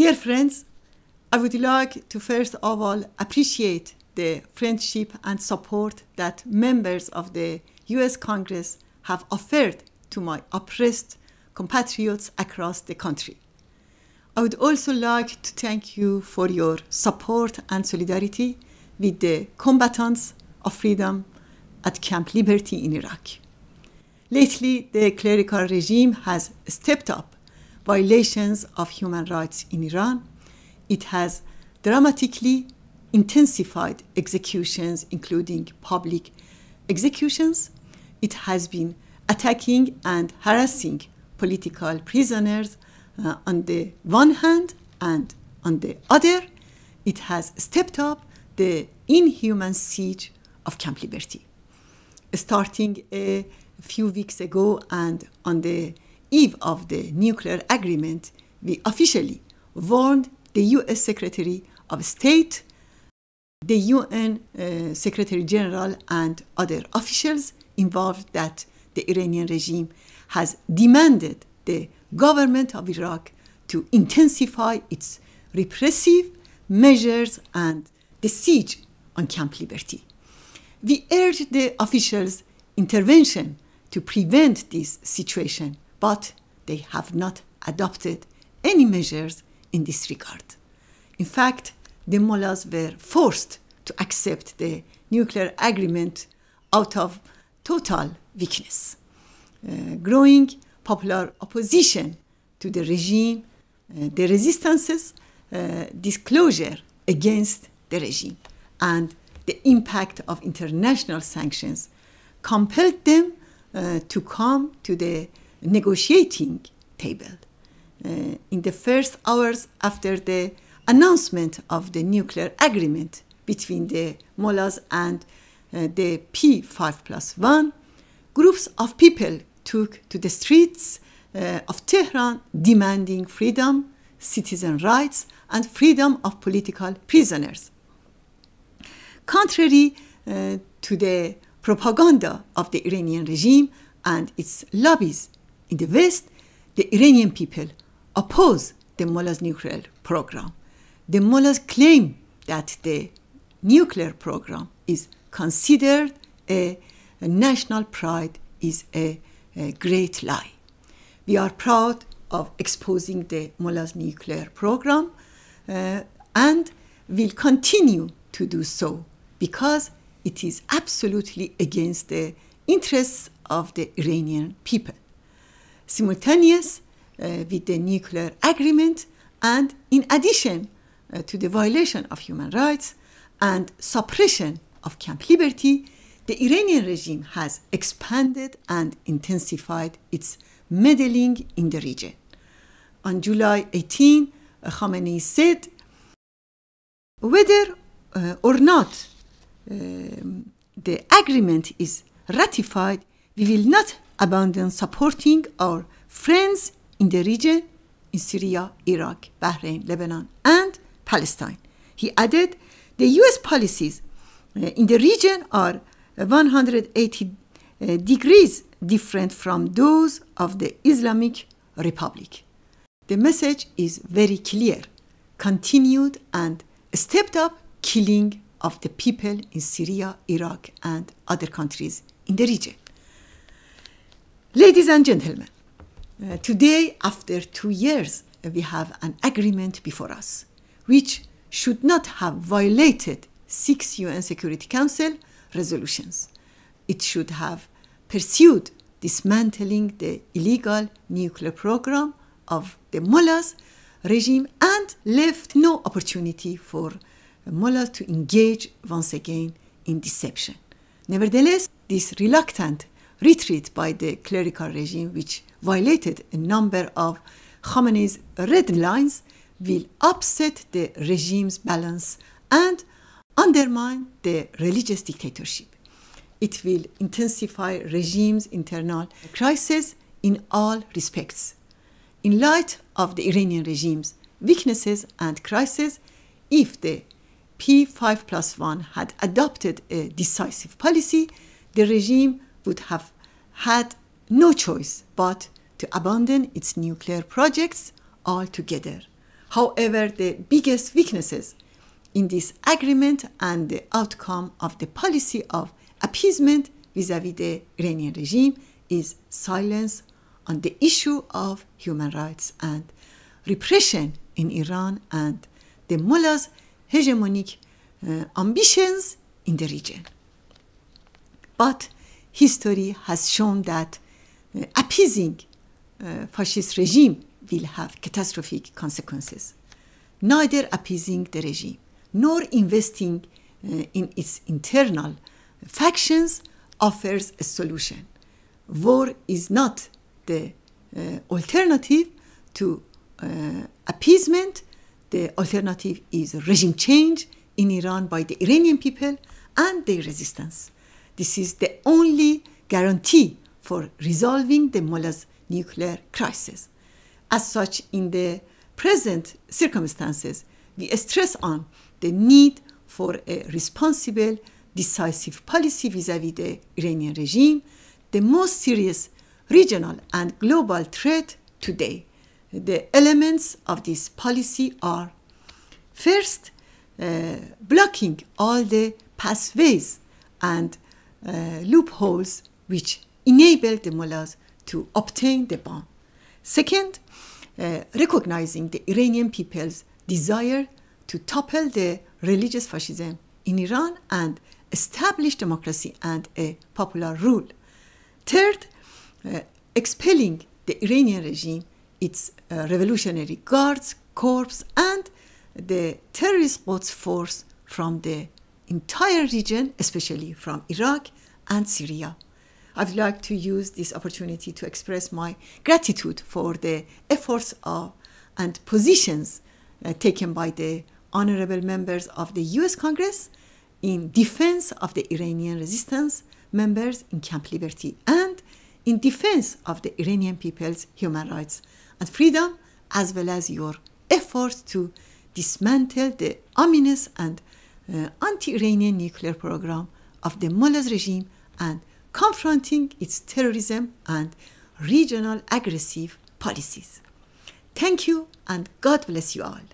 Dear friends, I would like to first of all appreciate the friendship and support that members of the US Congress have offered to my oppressed compatriots across the country. I would also like to thank you for your support and solidarity with the combatants of freedom at Camp Liberty in Iraq. Lately, the clerical regime has stepped up violations of human rights in Iran. It has dramatically intensified executions, including public executions. It has been attacking and harassing political prisoners on the one hand, and on the other, it has stepped up the inhuman siege of Camp Liberty. Starting a few weeks ago and on the eve of the nuclear agreement, we officially warned the US Secretary of State, the UN Secretary General, and other officials involved that the Iranian regime has demanded the government of Iraq to intensify its repressive measures and the siege on Camp Liberty. We urged the officials' intervention to prevent this situation, but they have not adopted any measures in this regard. In fact, the mullahs were forced to accept the nuclear agreement out of total weakness. Growing popular opposition to the regime, the resistance's disclosure against the regime, and the impact of international sanctions compelled them to come to the negotiating table. In the first hours after the announcement of the nuclear agreement between the mullahs and the P5+1, groups of people took to the streets of Tehran demanding freedom, citizen rights, and freedom of political prisoners. Contrary to the propaganda of the Iranian regime and its lobbies in the West, the Iranian people oppose the mullahs' nuclear program. The mullahs claim that the nuclear program is considered a national pride, is a great lie. We are proud of exposing the mullahs' nuclear program and will continue to do so because it is absolutely against the interests of the Iranian people. Simultaneous with the nuclear agreement, and in addition to the violation of human rights and suppression of Camp Liberty, the Iranian regime has expanded and intensified its meddling in the region. On July 18, Khamenei said, whether or not the agreement is ratified, we will not abandon supporting our friends in the region, in Syria, Iraq, Bahrain, Lebanon, and Palestine. He added, the US policies in the region are 180 degrees different from those of the Islamic Republic. The message is very clear: continued and stepped up killing of the people in Syria, Iraq, and other countries in the region. Ladies and gentlemen, today, after 2 years, we have an agreement before us, which should not have violated 6 UN Security Council resolutions. It should have pursued dismantling the illegal nuclear program of the mullahs regime and left no opportunity for mullahs to engage once again in deception. Nevertheless, this reluctant retreat by the clerical regime, which violated a number of Khamenei's red lines, will upset the regime's balance and undermine the religious dictatorship. It will intensify regime's internal crisis in all respects. In light of the Iranian regime's weaknesses and crisis, if the P5+1 had adopted a decisive policy, the regime would have had no choice but to abandon its nuclear projects altogether. However, the biggest weaknesses in this agreement and the outcome of the policy of appeasement vis-à-vis the Iranian regime is silence on the issue of human rights and repression in Iran and the mullahs' hegemonic ambitions in the region. But history has shown that appeasing fascist regime will have catastrophic consequences. Neither appeasing the regime nor investing in its internal factions offers a solution. War is not the alternative to appeasement. The alternative is regime change in Iran by the Iranian people and their resistance. This is the only guarantee for resolving the mullahs' nuclear crisis. As such, in the present circumstances, we stress on the need for a responsible, decisive policy vis-à-vis the Iranian regime, the most serious regional and global threat today. The elements of this policy are: first, blocking all the pathways and loopholes which enable the mullahs to obtain the bomb. Second, recognizing the Iranian people's desire to topple the religious fascism in Iran and establish democracy and a popular rule. Third, expelling the Iranian regime, its revolutionary guards, corps, and the terrorist boats force from the entire region, especially from Iraq and Syria. I would like to use this opportunity to express my gratitude for the efforts and positions taken by the honorable members of the U.S. Congress in defense of the Iranian resistance members in Camp Liberty and in defense of the Iranian people's human rights and freedom, as well as your efforts to dismantle the ominous and anti-Iranian nuclear program of the mullahs regime and confronting its terrorism and regional aggressive policies. Thank you and God bless you all.